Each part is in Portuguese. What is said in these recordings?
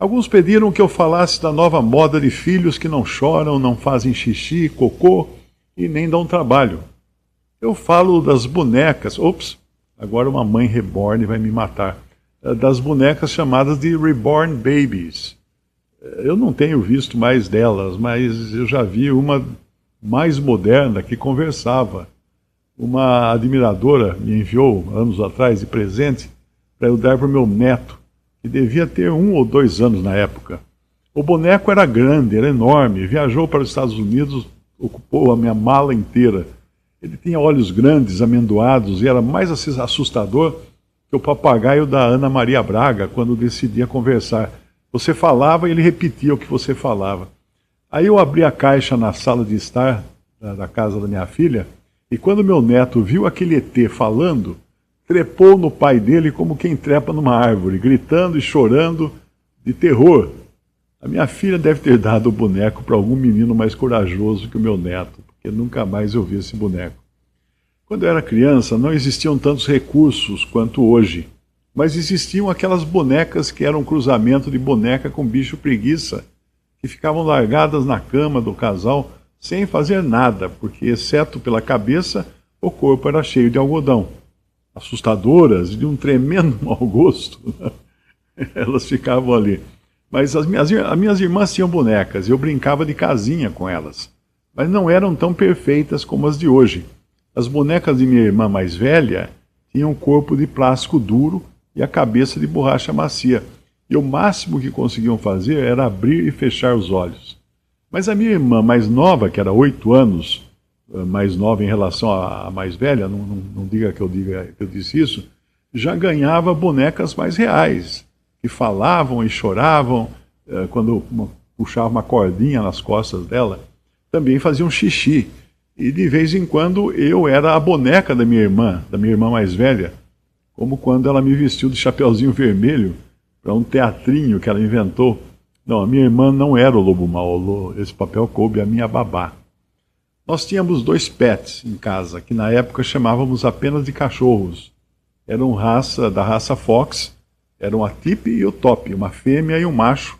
Alguns pediram que eu falasse da nova moda de filhos que não choram, não fazem xixi, cocô e nem dão trabalho. Eu falo das bonecas. Ops, agora uma mãe reborn vai me matar. Das bonecas chamadas de reborn babies. Eu não tenho visto mais delas, mas eu já vi uma mais moderna que conversava. Uma admiradora me enviou, anos atrás, de presente para eu dar para o meu neto, que devia ter 1 ou 2 anos na época. O boneco era grande, era enorme, viajou para os Estados Unidos, ocupou a minha mala inteira. Ele tinha olhos grandes, amendoados, e era mais assustador que o papagaio da Ana Maria Braga, quando decidia conversar. Você falava e ele repetia o que você falava. Aí eu abri a caixa na sala de estar da casa da minha filha, e quando meu neto viu aquele ET falando, trepou no pai dele como quem trepa numa árvore, gritando e chorando de terror. A minha filha deve ter dado o boneco para algum menino mais corajoso que o meu neto, porque nunca mais eu vi esse boneco. Quando eu era criança, não existiam tantos recursos quanto hoje, mas existiam aquelas bonecas que eram um cruzamento de boneca com bicho preguiça, que ficavam largadas na cama do casal sem fazer nada, porque, exceto pela cabeça, o corpo era cheio de algodão. Assustadoras, de um tremendo mau gosto, elas ficavam ali. Mas as minhas irmãs tinham bonecas, eu brincava de casinha com elas, mas não eram tão perfeitas como as de hoje. As bonecas de minha irmã mais velha tinham um corpo de plástico duro e a cabeça de borracha macia, e o máximo que conseguiam fazer era abrir e fechar os olhos. Mas a minha irmã mais nova, que era 8 anos, mais nova em relação à mais velha, não diga que eu disse isso, já ganhava bonecas mais reais, que falavam e choravam, quando puxava uma cordinha nas costas dela, também faziam xixi. E de vez em quando eu era a boneca da minha irmã mais velha, como quando ela me vestiu de chapeuzinho vermelho para um teatrinho que ela inventou. Não, a minha irmã não era o lobo mau, esse papel coube à minha babá. Nós tínhamos 2 pets em casa, que na época chamávamos apenas de cachorros. Eram da raça Fox, eram a Tip e o Top, uma fêmea e um macho,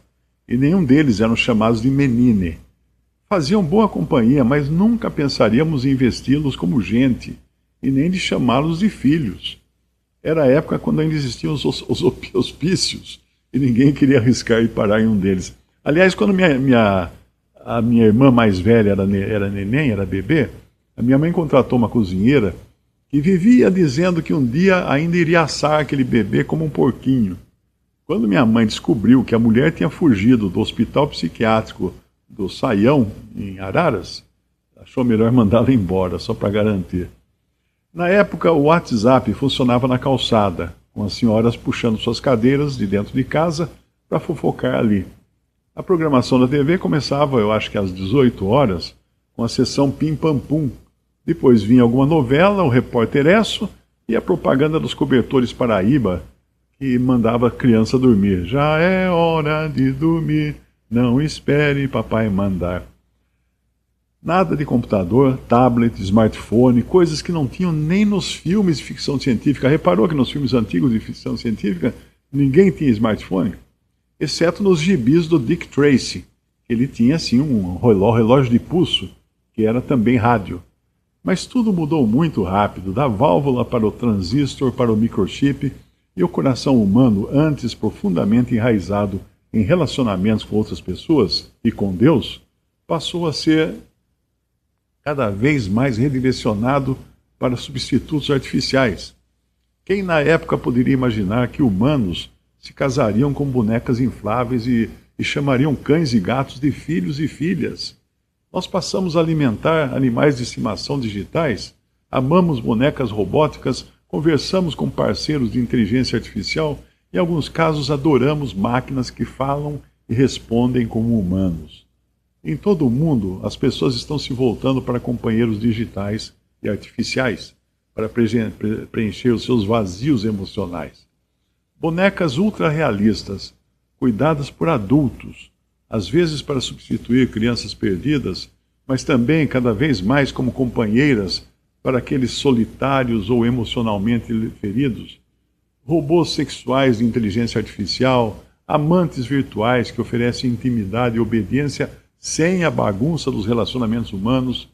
e nenhum deles eram chamados de menine. Faziam boa companhia, mas nunca pensaríamos em vesti-los como gente, e nem de chamá-los de filhos. Era a época quando ainda existiam os hospícios, e ninguém queria arriscar e parar em um deles. Aliás, quando a minha irmã mais velha era neném, era bebê, a minha mãe contratou uma cozinheira que vivia dizendo que um dia ainda iria assar aquele bebê como um porquinho. Quando minha mãe descobriu que a mulher tinha fugido do hospital psiquiátrico do Saião, em Araras, achou melhor mandá-la embora, só para garantir. Na época, o WhatsApp funcionava na calçada, com as senhoras puxando suas cadeiras de dentro de casa para fofocar ali. A programação da TV começava, eu acho que às 18 horas, com a sessão Pim Pam Pum. Depois vinha alguma novela, o Repórter Esso e a propaganda dos cobertores Paraíba, que mandava a criança dormir. Já é hora de dormir, não espere papai mandar. Nada de computador, tablet, smartphone, coisas que não tinham nem nos filmes de ficção científica. Reparou que nos filmes antigos de ficção científica ninguém tinha smartphone? Exceto nos gibis do Dick Tracy. Ele tinha, assim, um relógio de pulso, que era também rádio. Mas tudo mudou muito rápido, da válvula para o transistor, para o microchip, e o coração humano, antes profundamente enraizado em relacionamentos com outras pessoas e com Deus, passou a ser cada vez mais redirecionado para substitutos artificiais. Quem na época poderia imaginar que humanos se casariam com bonecas infláveis e chamariam cães e gatos de filhos e filhas? Nós passamos a alimentar animais de estimação digitais, amamos bonecas robóticas, conversamos com parceiros de inteligência artificial e, em alguns casos, adoramos máquinas que falam e respondem como humanos. Em todo o mundo, as pessoas estão se voltando para companheiros digitais e artificiais para preencher os seus vazios emocionais. Bonecas ultra-realistas, cuidadas por adultos, às vezes para substituir crianças perdidas, mas também cada vez mais como companheiras para aqueles solitários ou emocionalmente feridos. Robôs sexuais de inteligência artificial, amantes virtuais que oferecem intimidade e obediência sem a bagunça dos relacionamentos humanos.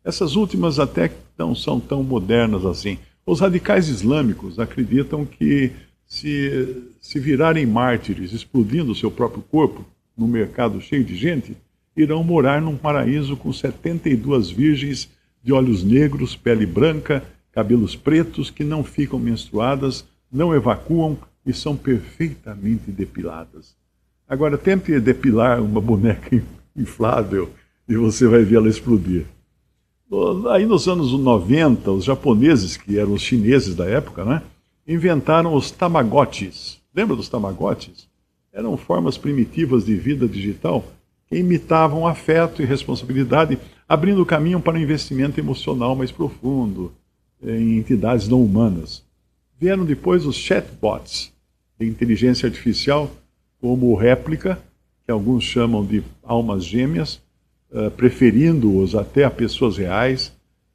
Essas últimas até não são tão modernas assim. Os radicais islâmicos acreditam que se virarem mártires explodindo o seu próprio corpo num mercado cheio de gente, irão morar num paraíso com 72 virgens de olhos negros, pele branca, cabelos pretos, que não ficam menstruadas, não evacuam e são perfeitamente depiladas. Agora, tente depilar uma boneca inflável e você vai ver ela explodir. Aí nos anos 90, os japoneses, que eram os chineses da época, né, inventaram os tamagotchis. Lembra dos tamagotchis? Eram formas primitivas de vida digital que imitavam afeto e responsabilidade, abrindo caminho para um investimento emocional mais profundo em entidades não humanas. Vieram depois os chatbots de inteligência artificial, como o Réplica, que alguns chamam de almas gêmeas, preferindo-os até a pessoas reais.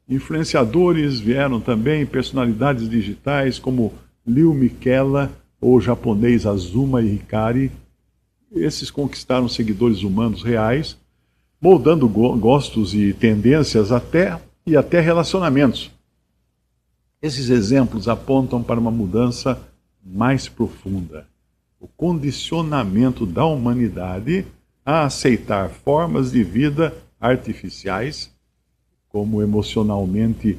Influenciadores vieram também, personalidades digitais como Liu Miquela ou o japonês Azuma Hikari. Esses conquistaram seguidores humanos reais, moldando gostos e tendências até relacionamentos. Esses exemplos apontam para uma mudança mais profunda, o condicionamento da humanidade a aceitar formas de vida artificiais, como emocionalmente,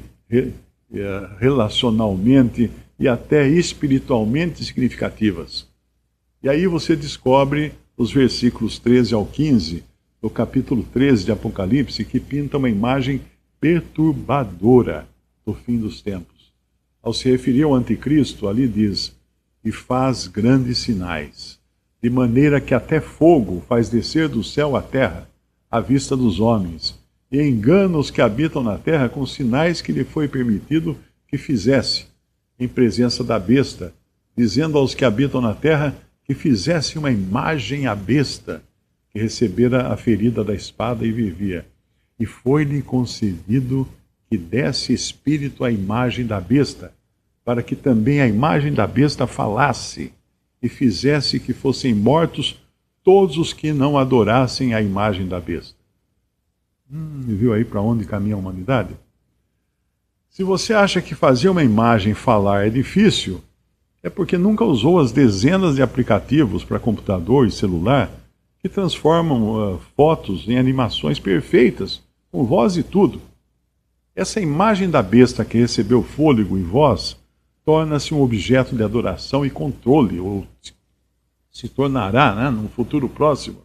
relacionalmente e até espiritualmente significativas. E aí você descobre os versículos 13 ao 15 do capítulo 13 de Apocalipse, que pintam uma imagem perturbadora do fim dos tempos. Ao se referir ao anticristo, ali diz: e faz grandes sinais, de maneira que até fogo faz descer do céu à terra, à vista dos homens, e engana os que habitam na terra com sinais que lhe foi permitido que fizesse, em presença da besta, dizendo aos que habitam na terra que fizesse uma imagem à besta, que recebera a ferida da espada e vivia. E foi-lhe concedido que desse espírito à imagem da besta, para que também a imagem da besta falasse, e fizesse que fossem mortos todos os que não adorassem a imagem da besta. Viu aí para onde caminha a humanidade? Se você acha que fazer uma imagem falar é difícil, é porque nunca usou as dezenas de aplicativos para computador e celular que transformam fotos em animações perfeitas, com voz e tudo. Essa imagem da besta que recebeu fôlego e voz torna-se um objeto de adoração e controle, ou se tornará, né, num futuro próximo.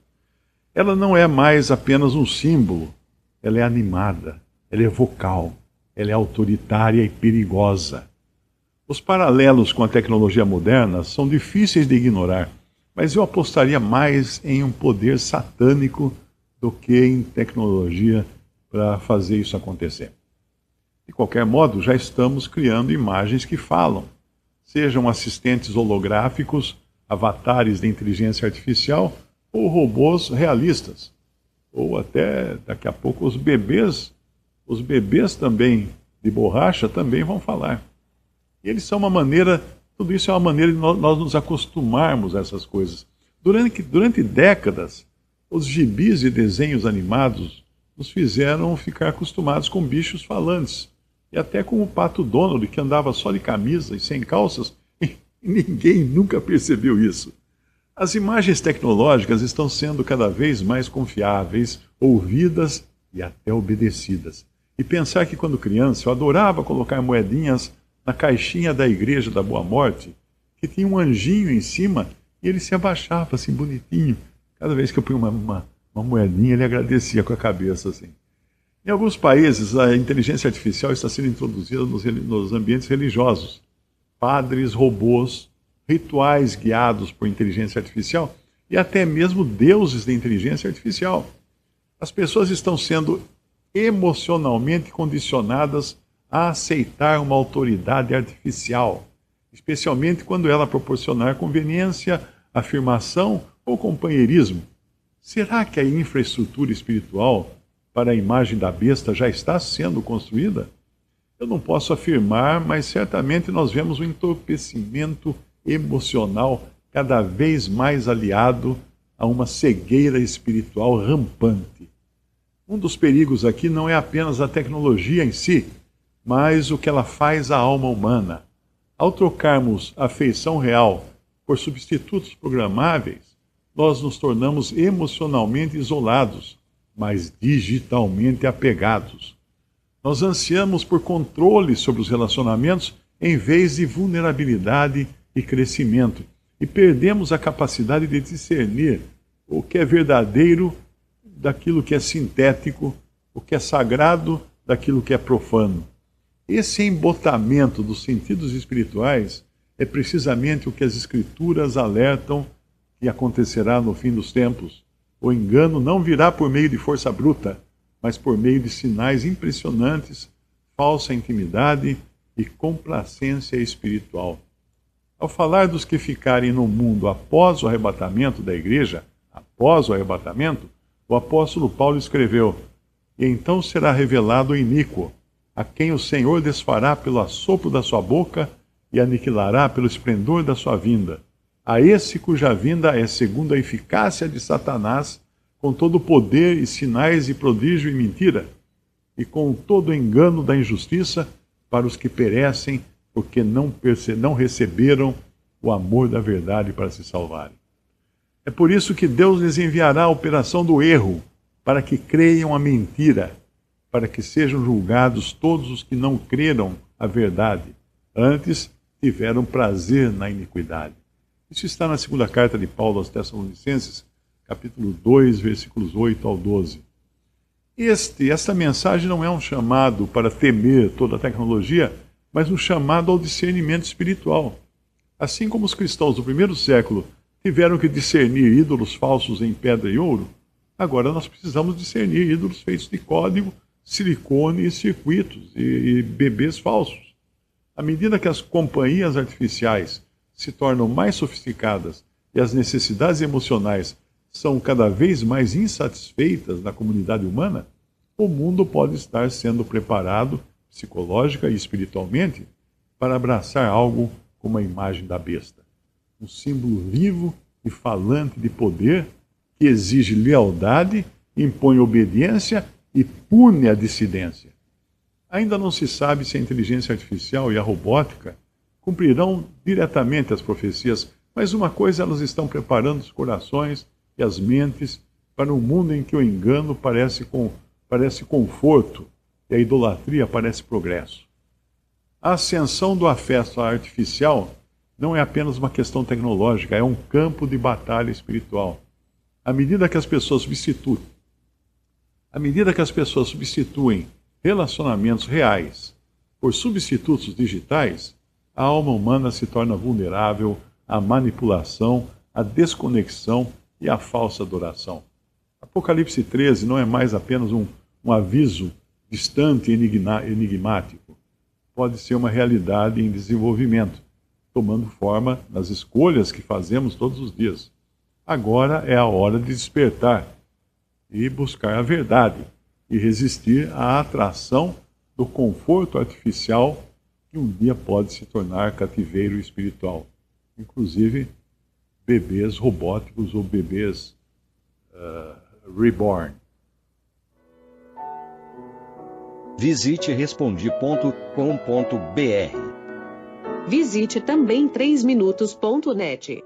Ela não é mais apenas um símbolo, ela é animada, ela é vocal, ela é autoritária e perigosa. Os paralelos com a tecnologia moderna são difíceis de ignorar, mas eu apostaria mais em um poder satânico do que em tecnologia para fazer isso acontecer. De qualquer modo, já estamos criando imagens que falam, sejam assistentes holográficos, avatares de inteligência artificial ou robôs realistas. Ou até, daqui a pouco, os bebês também de borracha também vão falar. E eles são uma maneira, tudo isso é uma maneira de nós nos acostumarmos a essas coisas. Durante décadas, os gibis e desenhos animados nos fizeram ficar acostumados com bichos falantes. E até com o Pato Donald, que andava só de camisa e sem calças, e ninguém nunca percebeu isso. As imagens tecnológicas estão sendo cada vez mais confiáveis, ouvidas e até obedecidas. E pensar que quando criança eu adorava colocar moedinhas na caixinha da Igreja da Boa Morte, que tinha um anjinho em cima e ele se abaixava assim bonitinho. Cada vez que eu punha uma moedinha, ele agradecia com a cabeça assim. Em alguns países, a inteligência artificial está sendo introduzida nos ambientes religiosos. Padres, robôs, rituais guiados por inteligência artificial e até mesmo deuses de inteligência artificial. As pessoas estão sendo emocionalmente condicionadas a aceitar uma autoridade artificial, especialmente quando ela proporcionar conveniência, afirmação ou companheirismo. Será que a infraestrutura espiritual para a imagem da besta já está sendo construída? Eu não posso afirmar, mas certamente nós vemos um entorpecimento emocional cada vez mais aliado a uma cegueira espiritual rampante. Um dos perigos aqui não é apenas a tecnologia em si, mas o que ela faz à alma humana. Ao trocarmos a afeição real por substitutos programáveis, nós nos tornamos emocionalmente isolados, mas digitalmente apegados. Nós ansiamos por controle sobre os relacionamentos em vez de vulnerabilidade e crescimento, e perdemos a capacidade de discernir o que é verdadeiro daquilo que é sintético, o que é sagrado daquilo que é profano. Esse embotamento dos sentidos espirituais é precisamente o que as Escrituras alertam que acontecerá no fim dos tempos. O engano não virá por meio de força bruta, mas por meio de sinais impressionantes, falsa intimidade e complacência espiritual. Ao falar dos que ficarem no mundo após o arrebatamento da igreja, após o arrebatamento, o apóstolo Paulo escreveu: "E então será revelado o iníquo, a quem o Senhor desfará pelo assopro da sua boca e aniquilará pelo esplendor da sua vinda. A esse cuja vinda é segundo a eficácia de Satanás, com todo o poder e sinais e prodígio e mentira, e com todo o engano da injustiça para os que perecem, porque não receberam o amor da verdade para se salvarem." É por isso que Deus lhes enviará a operação do erro, para que creiam a mentira, para que sejam julgados todos os que não creram a verdade, antes tiveram prazer na iniquidade. Isso está na segunda carta de Paulo aos Tessalonicenses, capítulo 2, versículos 8 ao 12. Esta mensagem não é um chamado para temer toda a tecnologia, mas um chamado ao discernimento espiritual. Assim como os cristãos do primeiro século tiveram que discernir ídolos falsos em pedra e ouro, agora nós precisamos discernir ídolos feitos de código, silicone e circuitos e bebês falsos. À medida que as companhias artificiais se tornam mais sofisticadas e as necessidades emocionais são cada vez mais insatisfeitas na comunidade humana, o mundo pode estar sendo preparado psicológica e espiritualmente para abraçar algo como a imagem da besta. Um símbolo vivo e falante de poder que exige lealdade, impõe obediência e pune a dissidência. Ainda não se sabe se a inteligência artificial e a robótica cumprirão diretamente as profecias, mas uma coisa elas estão preparando os corações e as mentes para um mundo em que o engano parece conforto e a idolatria parece progresso. A ascensão do afeto artificial não é apenas uma questão tecnológica, é um campo de batalha espiritual. À medida que as pessoas substituem relacionamentos reais por substitutos digitais, a alma humana se torna vulnerável à manipulação, à desconexão e à falsa adoração. Apocalipse 13 não é mais apenas um aviso distante e enigmático. Pode ser uma realidade em desenvolvimento, tomando forma nas escolhas que fazemos todos os dias. Agora é a hora de despertar e buscar a verdade e resistir à atração do conforto artificial que um dia pode se tornar cativeiro espiritual. Inclusive, bebês robóticos ou bebês reborn. Visite respondi.com.br. Visite também 3minutos.net.